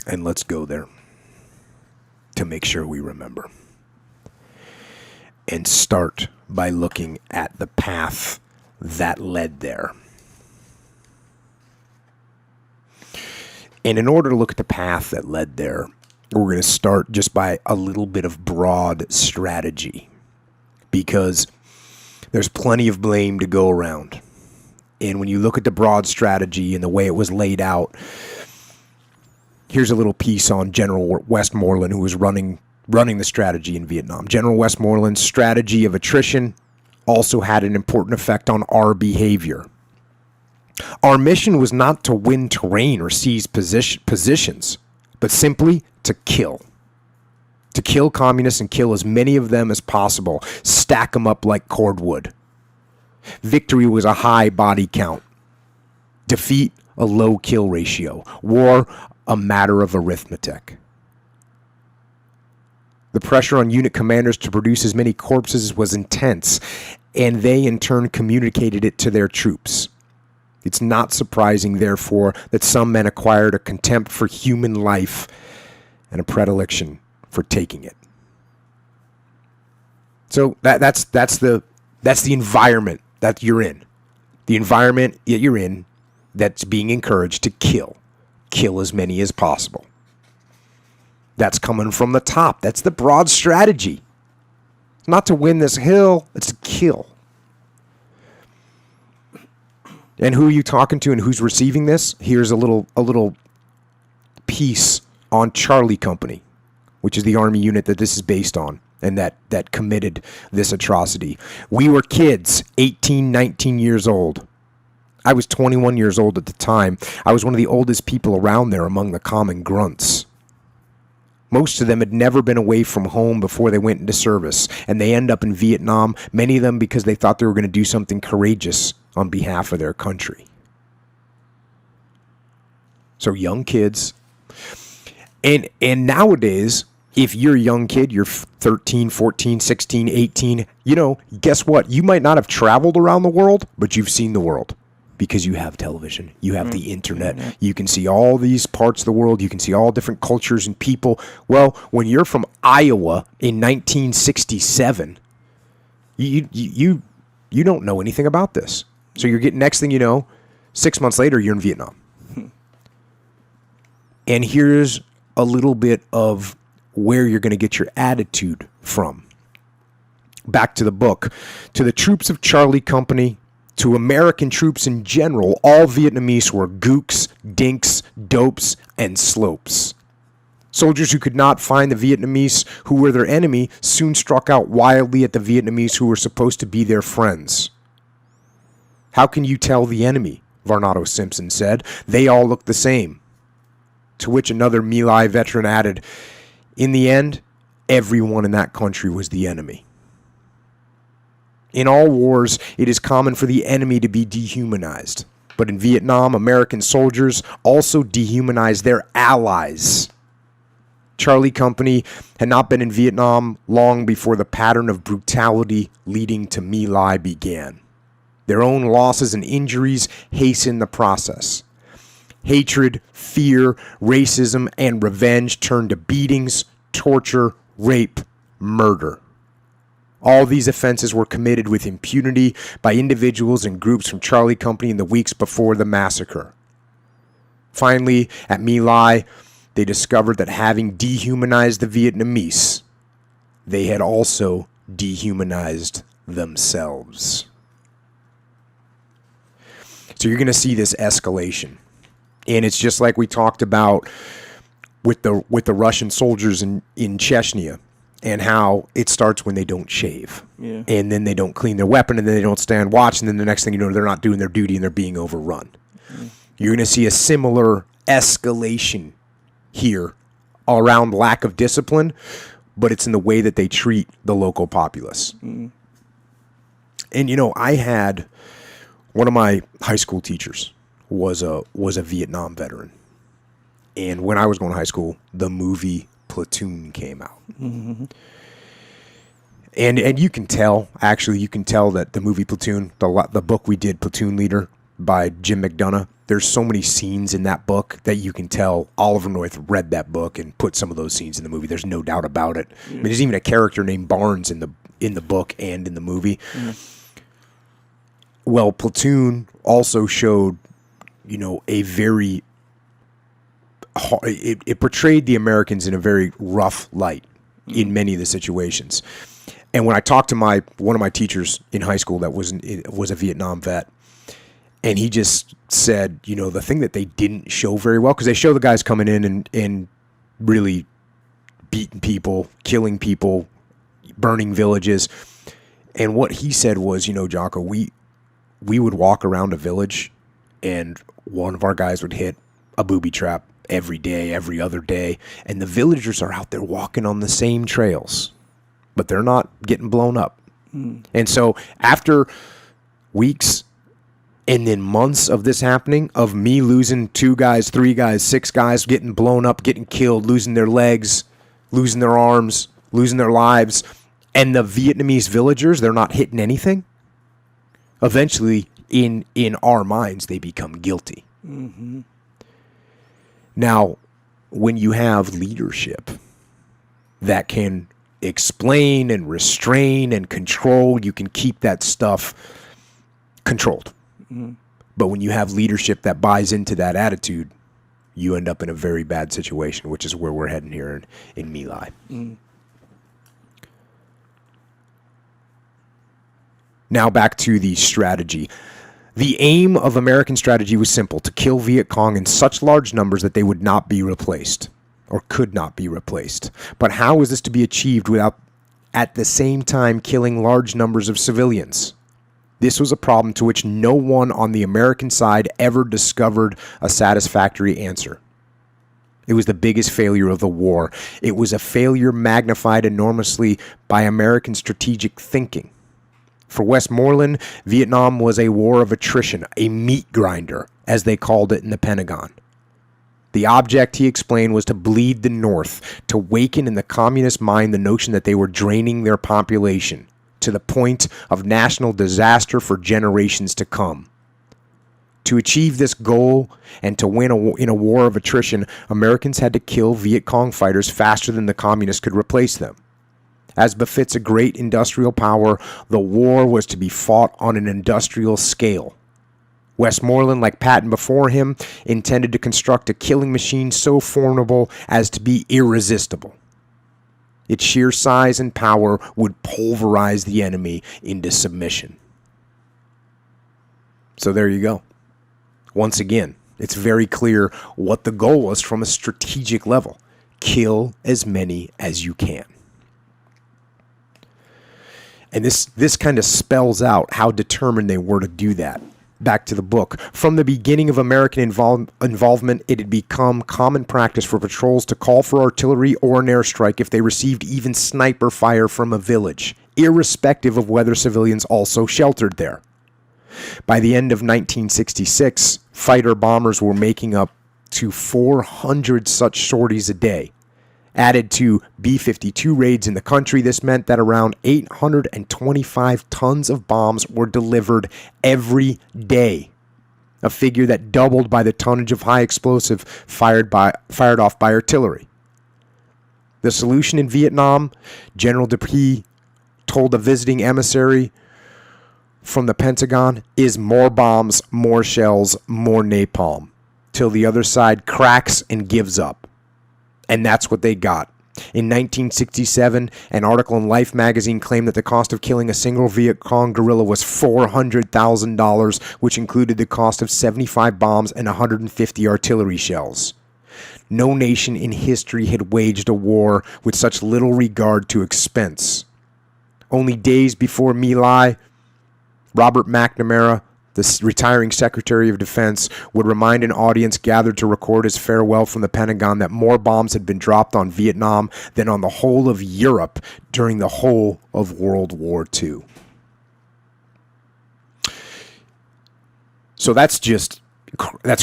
And let's go there to make sure we remember. And start by looking at the path that led there. And in order to look at the path that led there, we're going to start just by a little bit of broad strategy, because there's plenty of blame to go around. And when you look at the broad strategy and the way it was laid out, here's a little piece on General Westmoreland, who was running the strategy in Vietnam. General Westmoreland's strategy of attrition also had an important effect on our behavior. Our mission was not to win terrain or seize positions, but simply to kill. To kill communists and kill as many of them as possible. Stack them up like cordwood. Victory was a high body count. Defeat, a low kill ratio. War, a matter of arithmetic. The pressure on unit commanders to produce as many corpses was intense, and they in turn communicated it to their troops. It's not surprising, therefore, that some men acquired a contempt for human life and a predilection for taking it. So that's the environment that you're in. The environment that you're in that's being encouraged to kill. Kill as many as possible. That's coming from the top. That's the broad strategy. It's not to win this hill, it's to kill. And who are you talking to and who's receiving this? Here's a little piece on Charlie Company, which is the Army unit that this is based on and that committed this atrocity. We were kids, 18, 19 years old. I was 21 years old at the time. I was one of the oldest people around there among the common grunts. Most of them had never been away from home before they went into service, and they end up in Vietnam, many of them because they thought they were going to do something courageous on behalf of their country. So young kids. And nowadays, if you're a young kid, you're 13, 14, 16, 18, guess what? You might not have traveled around the world, but you've seen the world. Because you have television, you have the internet, you can see all these parts of the world, you can see all different cultures and people. Well, when you're from Iowa in 1967, you don't know anything about this. So you're getting, next thing you know, 6 months later, you're in Vietnam. And here's a little bit of where you're going to get your attitude from. Back to the book. To the troops of Charlie Company, to American troops in general, all Vietnamese were gooks, dinks, dopes, and slopes. Soldiers who could not find the Vietnamese who were their enemy soon struck out wildly at the Vietnamese who were supposed to be their friends. How can you tell the enemy? Varnado Simpson said. They all look the same. To which another My Lai veteran added, in the end, everyone in that country was the enemy. In all wars, it is common for the enemy to be dehumanized. But in Vietnam, American soldiers also dehumanized their allies. Charlie Company had not been in Vietnam long before the pattern of brutality leading to My Lai began. Their own losses and injuries hastened the process. Hatred, fear, racism, and revenge turned to beatings, torture, rape, murder. All these offenses were committed with impunity by individuals and groups from Charlie Company in the weeks before the massacre. Finally, at My Lai, they discovered that having dehumanized the Vietnamese, they had also dehumanized themselves. So you're going to see this escalation. And it's just like we talked about with the Russian soldiers in Chechnya. And how it starts when they don't shave. Yeah. And then they don't clean their weapon, and then they don't stand watch, and then the next thing you know, they're not doing their duty and they're being overrun. You're going to see a similar escalation here around lack of discipline, but it's in the way that they treat the local populace. And, I had one of my high school teachers was a Vietnam veteran. And when I was going to high school, the movie Platoon came out. Mm-hmm. And you can tell that the movie Platoon, the book we did, Platoon Leader by Jim McDonough, there's so many scenes in that book that you can tell Oliver North read that book and put some of those scenes in the movie. There's no doubt about it. I mean, there's even a character named Barnes in the book and in the movie. Well, Platoon also showed, a very it portrayed the Americans in a very rough light in many of the situations. And when I talked to one of my teachers in high school that was a Vietnam vet, and he just said, the thing that they didn't show very well, because they show the guys coming in and really beating people, killing people, burning villages. And what he said was, Jocko, we would walk around a village and one of our guys would hit a booby trap every day, every other day. And the villagers are out there walking on the same trails, but they're not getting blown up. And so after weeks and then months of this happening, of me losing 2 guys, 3 guys, 6 guys, getting blown up, getting killed, losing their legs, losing their arms, losing their lives, and the Vietnamese villagers, they're not hitting anything. Eventually, in our minds, they become guilty. Now, when you have leadership that can explain and restrain and control, you can keep that stuff controlled. But when you have leadership that buys into that attitude, you end up in a very bad situation, which is where we're heading here in My Lai. Now back to the strategy. The aim of American strategy was simple: to kill Viet Cong in such large numbers that they would not be replaced, or could not be replaced. But how was this to be achieved without at the same time killing large numbers of civilians? This was a problem to which no one on the American side ever discovered a satisfactory answer. It was the biggest failure of the war. It was a failure magnified enormously by American strategic thinking. For Westmoreland, Vietnam was a war of attrition, a meat grinder, as they called it in the Pentagon. The object, he explained, was to bleed the North, to waken in the communist mind the notion that they were draining their population to the point of national disaster for generations to come. To achieve this goal and to win in a war of attrition, Americans had to kill Viet Cong fighters faster than the communists could replace them. As befits a great industrial power, the war was to be fought on an industrial scale. Westmoreland, like Patton before him, intended to construct a killing machine so formidable as to be irresistible. Its sheer size and power would pulverize the enemy into submission. So there you go. Once again, it's very clear what the goal was from a strategic level. Kill as many as you can. And this kind of spells out how determined they were to do that. Back to the book. From the beginning of American involvement, it had become common practice for patrols to call for artillery or an airstrike if they received even sniper fire from a village, irrespective of whether civilians also sheltered there. By the end of 1966, fighter-bombers were making up to 400 such sorties a day. Added to B-52 raids in the country, this meant that around 825 tons of bombs were delivered every day, a figure that doubled by the tonnage of high explosive fired off by artillery. The solution in Vietnam, General Dupuy told a visiting emissary from the Pentagon, is more bombs, more shells, more napalm, till the other side cracks and gives up. And that's what they got. In 1967, an article in Life magazine claimed that the cost of killing a single Viet Cong guerrilla was $400,000, which included the cost of 75 bombs and 150 artillery shells. No nation in history had waged a war with such little regard to expense. Only days before My Lai, Robert McNamara, the retiring Secretary of Defense, would remind an audience gathered to record his farewell from the Pentagon that more bombs had been dropped on Vietnam than on the whole of Europe during the whole of World War II. So that's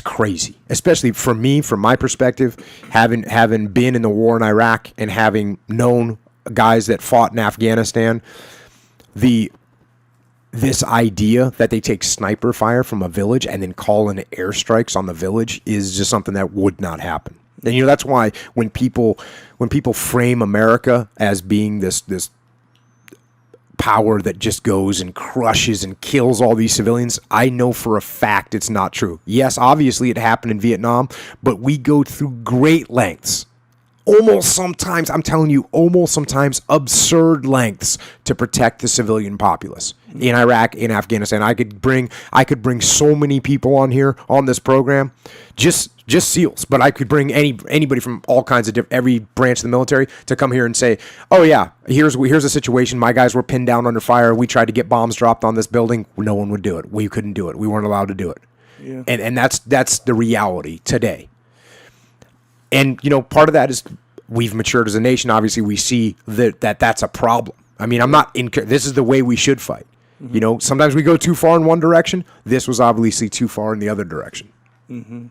crazy, especially for me, from my perspective, having been in the war in Iraq and having known guys that fought in Afghanistan. The this idea that they take sniper fire from a village and then call in airstrikes on the village is just something that would not happen. And you know, that's why when people frame America as being this power that just goes and crushes and kills all these civilians, I know for a fact it's not true. Yes, obviously it happened in Vietnam, but we go through great lengths. Almost sometimes, I'm telling you, almost sometimes absurd lengths to protect the civilian populace. In Iraq, in Afghanistan, I could bring so many people on here on this program, just SEALs, but I could bring anybody from all kinds of every branch of the military to come here and say, oh yeah, here's a situation. My guys were pinned down under fire. We tried to get bombs dropped on this building. No one would do it. We couldn't do it. We weren't allowed to do it. Yeah. And that's the reality today. And, you know, part of that is we've matured as a nation. Obviously, we see that's a problem. I mean, this is the way we should fight. Mm-hmm. You know, sometimes we go too far in one direction. This was obviously too far in the other direction. Mm-hmm.